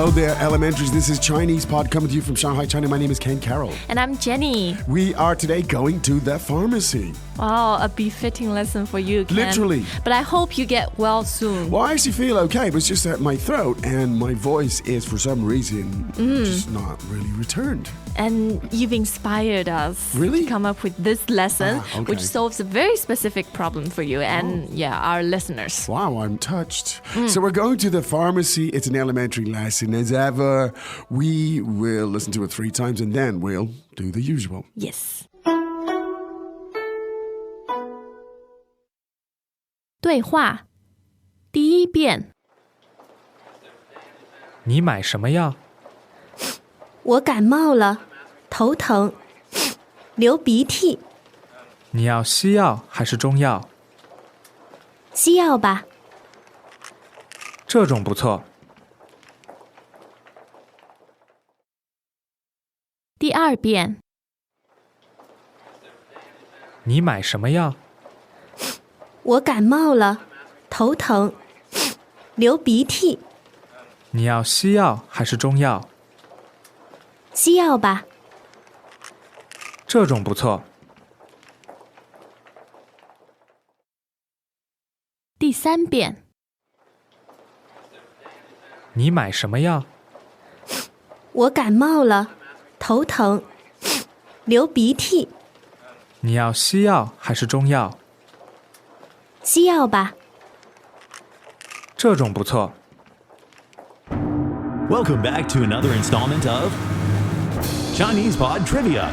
Hello there, elementaries. This is Chinese Pod coming to you from Shanghai, China. My name is Ken Carroll. And I'm Jenny. We are today going to the pharmacy. Wow, a befitting lesson for you, Ken. Literally. But I hope you get well soon. Well, I actually feel okay, but it's just that my throat and my voice is, for some reason, just not really returned. And you've inspired us Really? to come up with this lesson, Okay. which solves a very specific problem for you and, our listeners. Wow, I'm touched. So we're going to the pharmacy. It's an elementary lesson. As ever, we will listen to it 3 times and then we'll do the usual. Yes. 对话第一遍，你买什么药？我感冒了，头疼，流鼻涕。你要西药还是中药？西药吧。这种不错。第二遍，你买什么药？我感冒了，头疼，流鼻涕。你要西药还是中药？西药吧。这种不错。第三遍，你买什么药？我感冒了，头疼，流鼻涕。你要西药还是中药？西药吧。这种不错。 Welcome back to another installment of Chinese Pod Trivia.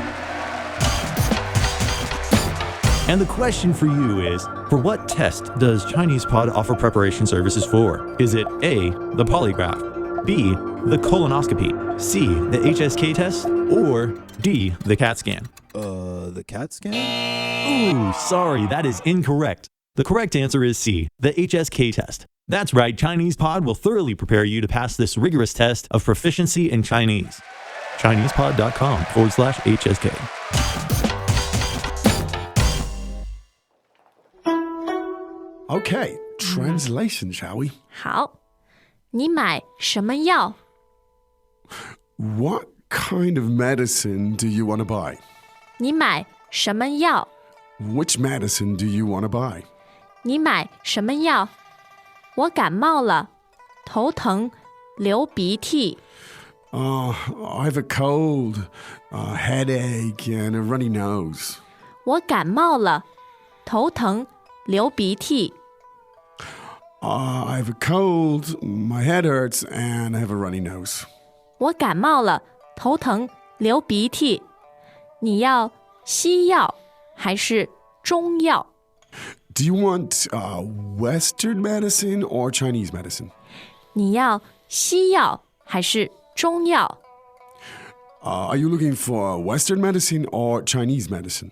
And the question for you is, for what test does Chinese Pod offer preparation services for? Is it A, the polygraph, B, the colonoscopy, C, the HSK test, or D, the CAT scan? The CAT scan? Ooh, sorry, that is incorrect. The correct answer is C, the HSK test. That's right, Chinese Pod will thoroughly prepare you to pass this rigorous test of proficiency in Chinese. ChinesePod.com/HSK. Okay, translation, shall we? 好，你买什么药？ What kind of medicine do you want to buy? 你买什么药？ Which medicine do you want to buy? 你买什么药？我感冒了，头疼，流鼻涕。 I have a cold, a headache, and a runny nose. 我感冒了，头疼，流鼻涕。 I have a cold, my head hurts, and I have a runny nose. 我感冒了，头疼，流鼻涕。你要西药还是中药？ Do you want Western medicine or Chinese medicine? 你要西药还是中药？ Are you looking for Western medicine or Chinese medicine?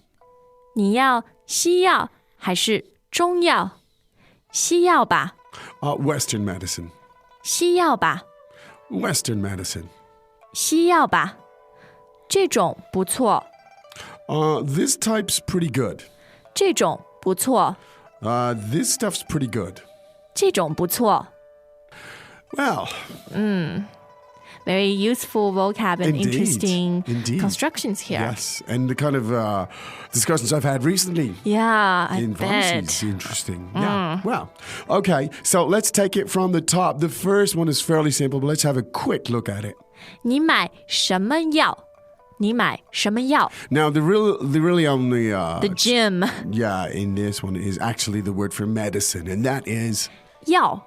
你要西药还是中药？西药吧， Western medicine. 西药吧， Western medicine. 西药吧。这种不错， This type's pretty good. 这种不错， This stuff's pretty good. 这种不错。 Well, Very useful vocab and Indeed. interesting Indeed. constructions here. yes. And the kind of discussions I've had recently Yeah, I in bet. pharmacies. Interesting. Yeah. Well, okay. So let's take it from the top. The first one is fairly simple, but let's have a quick look at it. 你买什么药？你买什么药 Now, the really only The gym. yeah, in this one is actually the word for medicine, and that is 药，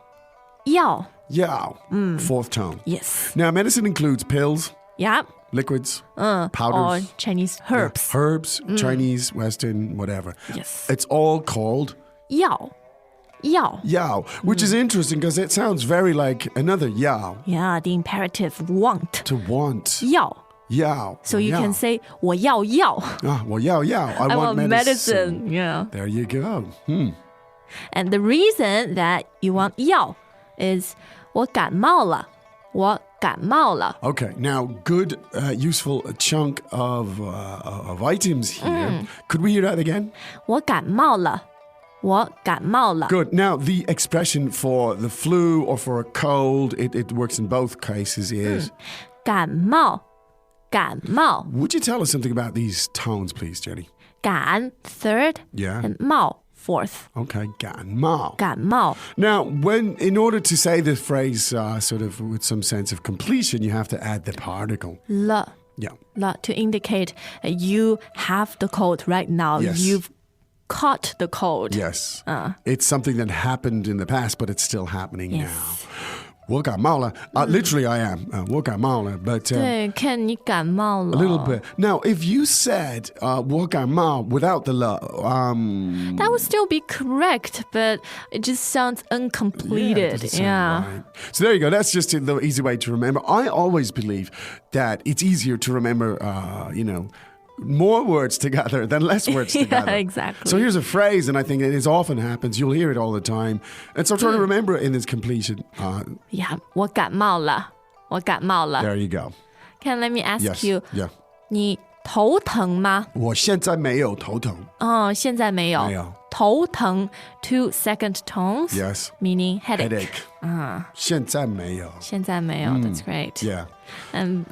药。 yao, fourth tone. Yes. Now, medicine includes pills, Yeah. liquids, Or powders, Chinese herbs. herbs, Chinese, Western, whatever. Yes. It's all called 药，药。 yao, which is interesting because it sounds very like another yao, Yeah, the imperative want. to want. 药. Yao. So you yao. can say 我要药. Well, yao, yao. I want medicine. Yeah. There you go. And the reason that you want 药 is 我感冒了，我感冒了。 Okay, now good, useful chunk of items here. Could we hear that again? 我感冒了，我感冒了。 Good. Now, the expression for the flu or for a cold, it works in both cases is... 感冒，感冒， Would you tell us something about these tones, please, Jenny? 感 third Yeah. and 冒 fourth. Okay, 感冒. 感冒 Now, in order to say the phrase sort of with some sense of completion, you have to add the particle. 了 Yeah. 了 to indicate you have the cold right now. Yes. You've caught the cold. Yes. It's something that happened in the past, but it's still happening Yes. now. 我感冒了. Literally, I am. 我感冒了, but 对，看你感冒了 a little bit. Now, if you said 我感冒 without the了, That would still be correct, but it just sounds it uncompleted. doesn't sound right. So there you go. That's just the easy way to remember. I always believe that it's easier to remember, more words together than less words together. Yeah, exactly. So here's a phrase, and I think it often happens. You'll hear it all the time. And so try to remember it in its completion. Yeah, 我感冒了，我感冒了。 There you go. Can let me ask Yes. you, Yeah. 你头疼吗？我现在没有头疼。哦，现在没有。没有。头疼 two second tones. Yes. Meaning headache. Headache. 现在没有。现在没有。That's great. Yeah. And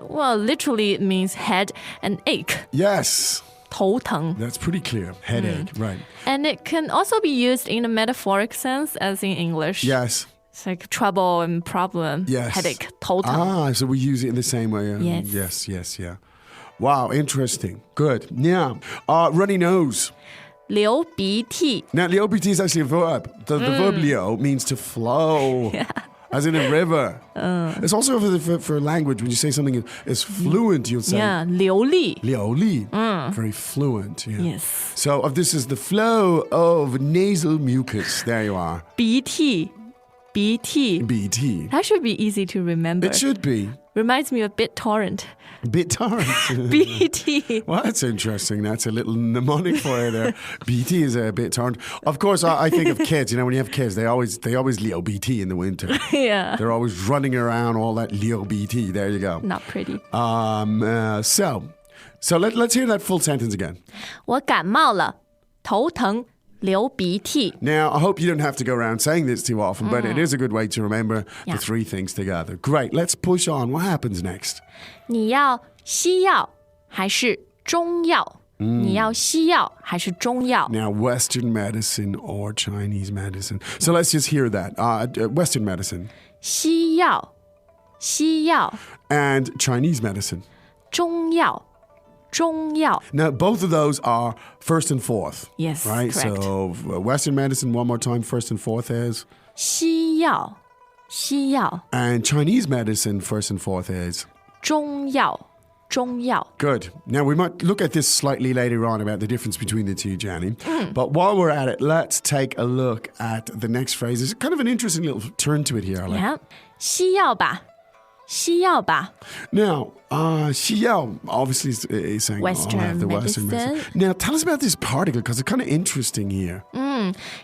well, literally it means head and ache. Yes. 头疼 That's pretty clear. Headache. Right. And it can also be used in a metaphoric sense as in English. Yes. It's like trouble and problem. Yes. Headache, 头疼 So we use it in the same way. Yes. Yes, yeah. Wow, interesting. Good. Now, runny nose. 流鼻涕 Now, liobiti is actually a verb. The verb liu means to flow, as in a river. It's also for language. When you say something is fluent, you'll say Yeah, 流利 liu li. Very fluent. Yeah. Yes. So this is the flow of nasal mucus. There you are. 鼻涕 BT. That should be easy to remember. It should be. Reminds me of BitTorrent. BitTorrent. BT. Well, that's interesting. That's a little mnemonic for you there. BT is a BitTorrent. Of course, I think of kids. You know, when you have kids, they always Leo BT in the winter. Yeah. They're always running around all that Leo BT. There you go. Not pretty. So let's hear that full sentence again. 我感冒了，头疼，流鼻涕。 Now, I hope you don't have to go around saying this too often, but it is a good way to remember Yeah. the three things together. Great. Let's push on. What happens next? 你要西药还是中药？你要西药还是中药？ Now, Western medicine or Chinese medicine. So let's just hear that. Western medicine 西药，西药， and Chinese medicine. 中药，中药。 Now, both of those are first and fourth. Yes, Right? correct. So, Western medicine, one more time, first and fourth is. 西药，西药， And Chinese medicine, first and fourth is. 中药，中药。 Good. Now, we might look at this slightly later on about the difference between the two, Jenny. But while we're at it, let's take a look at the next phrase. There's kind of an interesting little turn to it here. I like. Yeah. 西药吧，西药吧。 Now, Xiao obviously is saying Western I'll have the Western medicine. medicine. Now, tell us about this particle because it's kind of interesting here.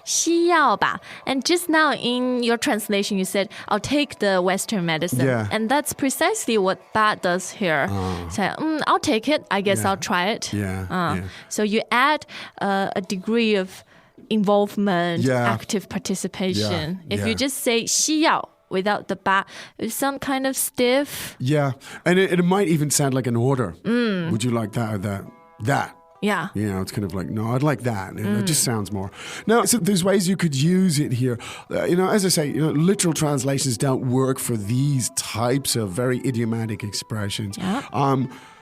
西药吧. And just now in your translation, you said, I'll take the Western medicine. Yeah. And that's precisely what Ba does here. So, I'll take it. I guess I'll try it. Yeah. So you add a degree of involvement, Yeah. active participation. Yeah, If yeah. you just say 西药 without the Ba, it sounds kind of stiff. Yeah. And it might even sound like an order. Would you like that or that? That. Yeah. You know, it's kind of like, no, I'd like that. It just sounds more. Now, so there's ways you could use it here. As I say, literal translations don't work for these types of very idiomatic expressions. Yeah.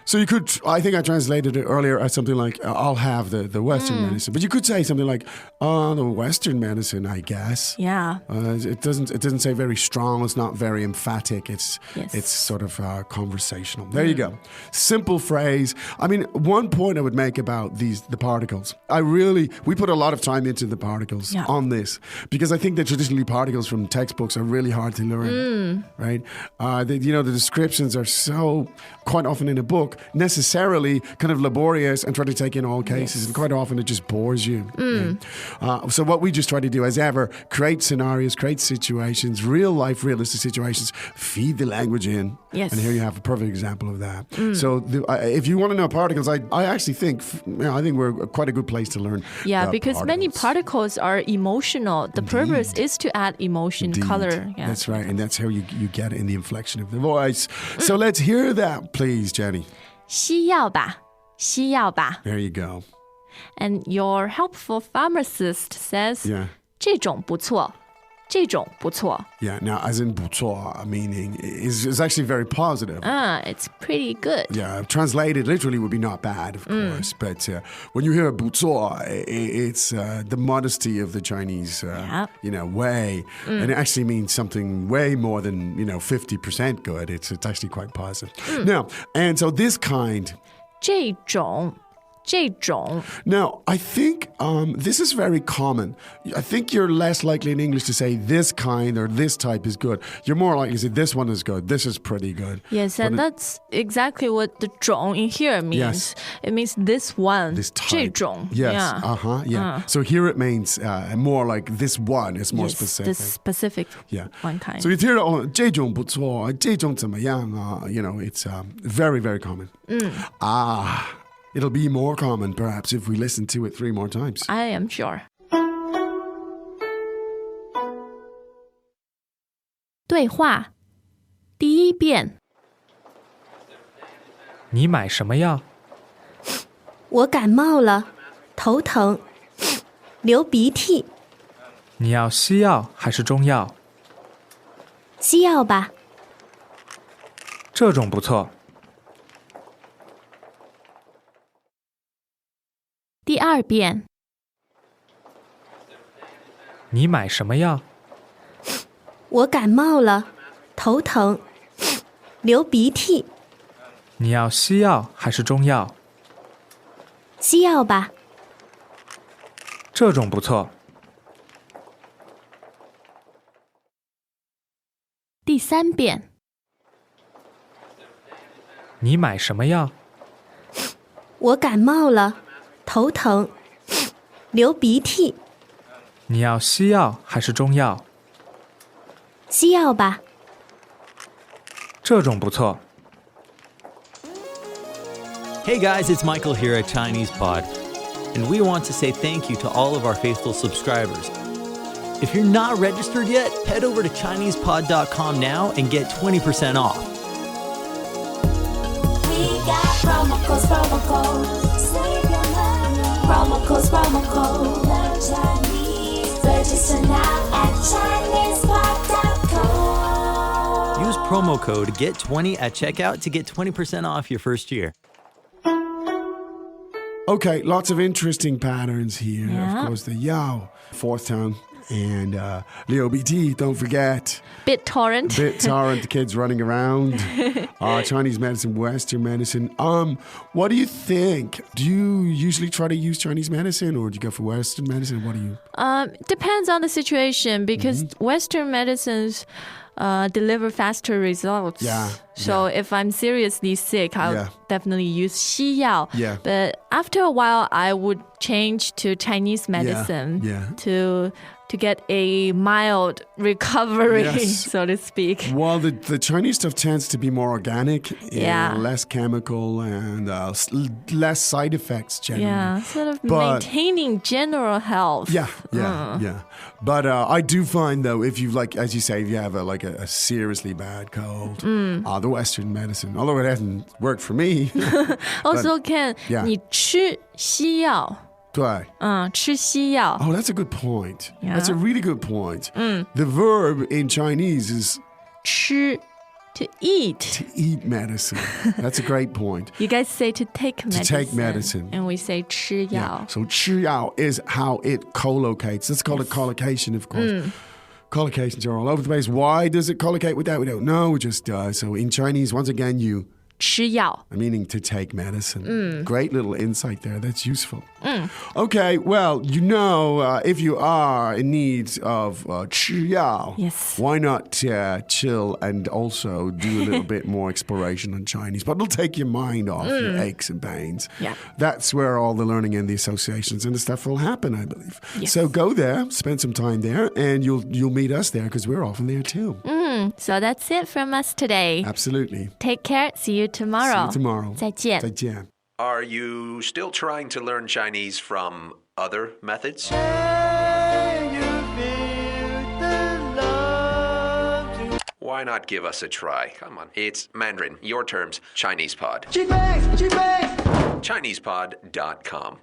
So you could, I think I translated it earlier as something like, I'll have the Western medicine. But you could say something like, the Western medicine, I guess. Yeah. It doesn't say very strong. It's not very emphatic. Yes. It's sort of conversational. There you go. Simple phrase. I mean, one point I would make about the particles. We put a lot of time into the particles on this because I think that traditionally particles from textbooks are really hard to learn. Right? The descriptions are so quite often in a book. look necessarily kind of laborious and try to take in all cases. And quite often it just bores you. So what we just try to do as ever, create scenarios, create situations, real life, realistic situations, feed the language in. Yes. And here you have a perfect example of that. So if you want to know particles, I actually think, I think we're quite a good place to learn. Because many particles are emotional. The purpose is to add emotion, color. Yeah. That's right. And that's how you get it in the inflection of the voice. So let's hear that, please, Jenny. 西药吧，西药吧. There you go. And your helpful pharmacist says, Yeah. 这种不错，这种不错. Yeah. Now, as in 不错, meaning is actually very positive. It's pretty good. Yeah. Translated literally would be not bad, of course. But when you hear 不错, it's the modesty of the Chinese, way. And it actually means something way more than, 50% good. It's actually quite positive. Now, and so this kind... 这种 Now, I think this is very common. I think you're less likely in English to say this kind or this type is good. You're more likely to say this one is good. This is pretty good. Yes, and that's exactly what the 种 in here means. Yes. It means this one. This type. 这种. Yes. Yeah. Yeah. So here it means more like this one is more Yes, specific. this specific Yeah. one kind. So you hear it, 这种不错, 这种怎么样, it's very, very common. It'll be more common, perhaps, if we listen to it 3 more times. I am sure. 对话第一遍。你买什么药？我感冒了，头疼，流鼻涕。你要西药还是中药？西药吧。这种不错。第二遍。你买什么药？我感冒了，头疼，流鼻涕。你要西药还是中药？西药吧。这种不错。第三遍。你买什么药？我感冒了，头疼，流鼻涕。你要西药还是中药？西药吧。这种不错。 Hey guys, it's Michael here at Chinese Pod, and we want to say thank you to all of our faithful subscribers. If you're not registered yet, head over to ChinesePod.com now and get 20% off. We got promo codes. Save your money. Promo codes. Learn Chinese. Register now at ChinesePod.com. Use promo code GET20 at checkout to get 20% off your first year. Okay, lots of interesting patterns here. Yeah. Of course, the Yao, fourth tone, and Leo BT, don't forget. BitTorrent. BitTorrent, the kids running around. Chinese medicine, Western medicine. What do you think? Do you usually try to use Chinese medicine or do you go for Western medicine? What do you... Depends on the situation because Western medicines deliver faster results. Yeah. So if I'm seriously sick, I'll definitely use 西药. Yeah. But after a while, I would change to Chinese medicine to get a mild recovery, so to speak. Well, the Chinese stuff tends to be more organic, Yeah. less chemical, and less side effects generally. Yeah, sort of But- maintaining general health. Yeah. But I do find though, if you like, as you say, if you have a seriously bad cold, the Western medicine, although it hasn't worked for me, Also can 你吃西药. 对. 吃西药. Oh, that's a good point. Yeah. That's a really good point. The verb in Chinese is 吃, to eat. to eat medicine. That's a great point. You guys say to take medicine. take medicine. And we say 吃药. So 吃药 is how it collocates. Let's call it collocation, of course. Collocations are all over the place. Why does it collocate with that? We don't know. It just does. So in Chinese, once again, you 吃药 meaning to take medicine. Great little insight there. That's useful. Okay, well, if you are in need of 吃药, Yes. why not chill and also do a little bit more exploration on Chinese? But it'll take your mind off your aches and pains. Yeah. That's where all the learning and the associations and the stuff will happen, I believe. Yes. So go there, spend some time there, and you'll meet us there because we're often there too. So that's it from us today. Absolutely. Take care. See you tomorrow. See you tomorrow. 再见。再见. Are you still trying to learn Chinese from other methods? Why not give us a try? Come on. It's Mandarin, your terms, Chinese Pod. ChinesePod.com.